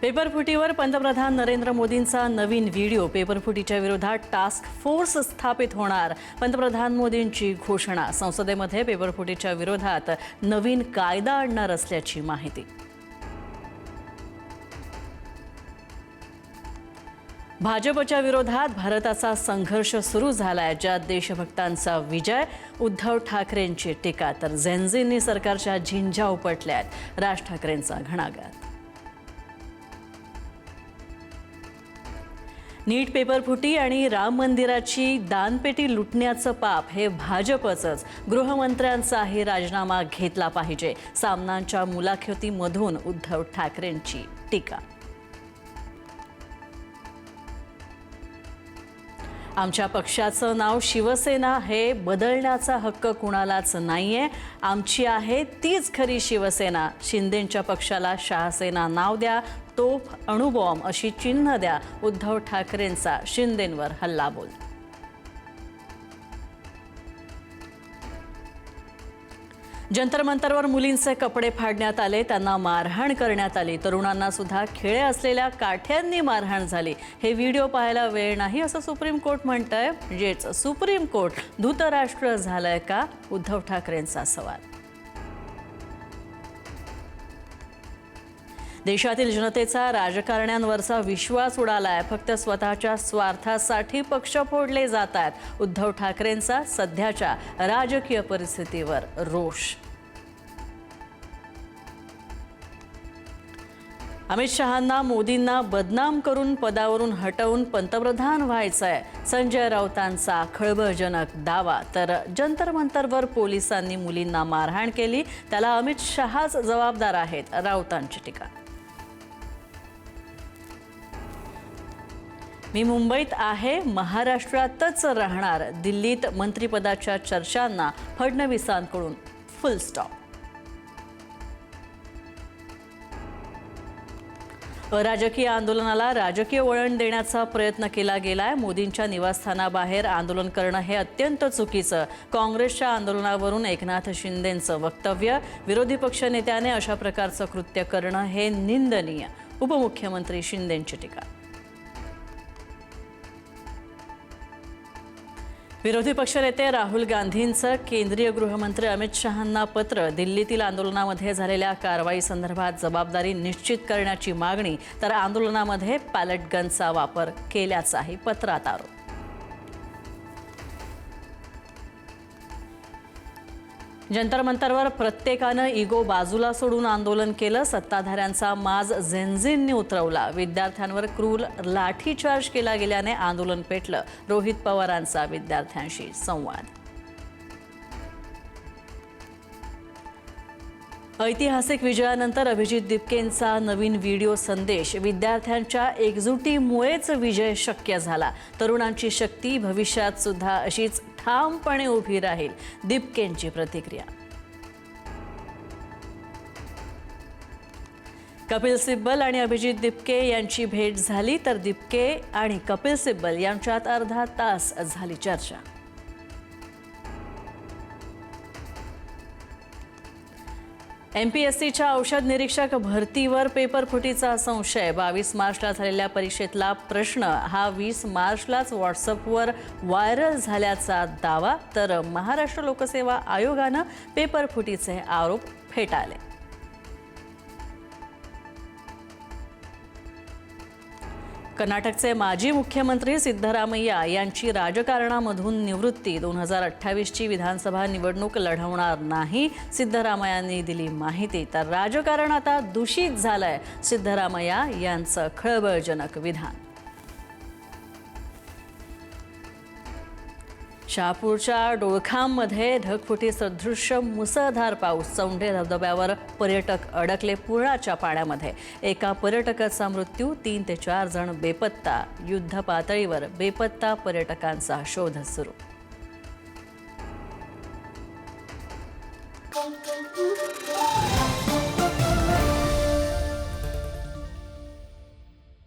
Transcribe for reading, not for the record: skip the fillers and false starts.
पेपरफुटीवर पंतप्रधान नरेंद्र मोदींचा नवीन व्हिडिओ. पेपरफुटीच्या विरोधात टास्क फोर्स स्थापित होणार. पंतप्रधान मोदींची घोषणा. संसदेमध्ये पेपरफुटीच्या विरोधात नवीन कायदा आणणार असल्याची माहिती. भाजपच्या विरोधात भारताचा संघर्ष सुरू झालाय, ज्यात देशभक्तांचा विजय. उद्धव ठाकरेंची टीका. तर झेंझींनी सरकारच्या झिंझा उपटल्यात. राज ठाकरेंचा घणाघात. नीट पेपरफुटी आणि राम मंदिराची दानपेटी लुटण्याचं पाप हे भाजपचंच. गृहमंत्र्यांचाही राजीनामा घेतला पाहिजे. सामनांच्या मुलाखतीमधून उद्धव ठाकरेंची टीका. आमच्या पक्षाचं नाव शिवसेना हे बदलण्याचा हक्क कुणालाच नाहीये. आमची आहे तीच खरी शिवसेना. शिंदेंच्या पक्षाला शहासेना नाव द्या, तोफ, अणुबॉम्ब अशी चिन्ह द्या. उद्धव ठाकरेंचा शिंदेंवर हल्लाबोल. जंतर मंतरवर मुलींचे कपडे फाडण्यात आले, त्यांना मारहाण करण्यात आली. तरुणांना सुद्धा खिळे असलेल्या काठ्यांनी मारहाण झाली. हे व्हिडिओ पाहायला वेळ नाही असं सुप्रीम कोर्ट म्हणतंय. म्हणजेच सुप्रीम कोर्ट धृतराष्ट्र झालंय का? उद्धव ठाकरेंचा सवाल. देशातील जनतेचा राजकारण्यांवरचा विश्वास उडालाय. फक्त स्वतःच्या स्वार्थासाठी पक्ष फोडले जात आहेत. उद्धव ठाकरेंचा सध्याच्या राजकीय परिस्थितीवर रोष. अमित शहांना मोदींना बदनाम करून पदावरून हटवून पंतप्रधान व्हायचंय. संजय राऊतांचा खळबळजनक दावा. तर जंतर मंतरवर पोलिसांनी मुलींना मारहाण केली, त्याला अमित शहाच जबाबदार आहेत. राऊतांची टीका. मी मुंबईत आहे, महाराष्ट्रातच राहणार. दिल्लीत मंत्रिपदाच्या चर्चांना फडणवीसांकडून फुल स्टॉप. अराजकीय आंदोलनाला राजकीय वळण देण्याचा प्रयत्न केला गेलाय. मोदींच्या निवासस्थानाबाहेर आंदोलन करणं हे अत्यंत चुकीचं. काँग्रेसच्या आंदोलनावरून एकनाथ शिंदेंचं वक्तव्य. विरोधी पक्षनेत्याने अशा प्रकारचं कृत्य करणं हे निंदनीय. उपमुख्यमंत्री शिंदेंची टीका. विरोधी पक्षनेते राहुल गांधींचं केंद्रीय गृहमंत्री अमित शहांना पत्र. दिल्लीतील आंदोलनामध्ये झालेल्या कारवाईसंदर्भात जबाबदारी निश्चित करण्याची मागणी. तर आंदोलनामध्ये पॅलेट गनचा वापर केल्याचाही पत्रात आरोप. जंतर मंतरवर प्रत्येकानं इगो बाजूला सोडून आंदोलन केलं. सत्ताधाऱ्यांचा माज झेंझींनी उतरवला. विद्यार्थ्यांवर क्रूर लाठीचार्ज केला गेल्याने आंदोलन पेटलं. रोहित पवारांचा विद्यार्थ्यांशी संवाद. ऐतिहासिक विजयानंतर अभिजित दिपकेंचा नवीन व्हिडिओ संदेश. विद्यार्थ्यांच्या एकजुटीमुळेच विजय शक्य झाला. तरुणांची शक्ती भविष्यात सुद्धा अशीच ठामपणे उभी राहील. दिपकेंची प्रतिक्रिया. कपिल सिब्बल आणि अभिजित दिपके यांची भेट झाली. तर दिपके आणि कपिल सिब्बल यांच्यात अर्धा तास झाली चर्चा. MPSCच्या औषध निरीक्षक भरतीवर पेपरफुटीचा संशय. 22 मार्चला झालेल्या परीक्षेतला प्रश्न हा 20 मार्चलाच व्हॉट्सअपवर व्हायरल झाल्याचा दावा. तर महाराष्ट्र लोकसेवा आयोगानं पेपरफुटीचे आरोप फेटाळले. कर्नाटकचे माजी मुख्यमंत्री सिद्धरामय्या यांची राजकारणामधून निवृत्ती. 2028ची विधानसभा निवडणूक लढवणार नाही, सिद्धरामय्यांनी दिली माहिती. तर राजकारण आता दूषित झालंय, सिद्धरामय्या यांचं खळबळजनक विधान. शहापूरच्या डोळखाममध्ये ढगफुटी सदृश्य मुसळधार पाऊस. चौंडे धबधब्यावर पर्यटक अडकले पुराच्या पाण्यामध्ये. एका पर्यटकाचा मृत्यू. 3 ते 4 जण बेपत्ता. युद्ध पातळीवर बेपत्ता पर्यटकांचा शोध सुरू.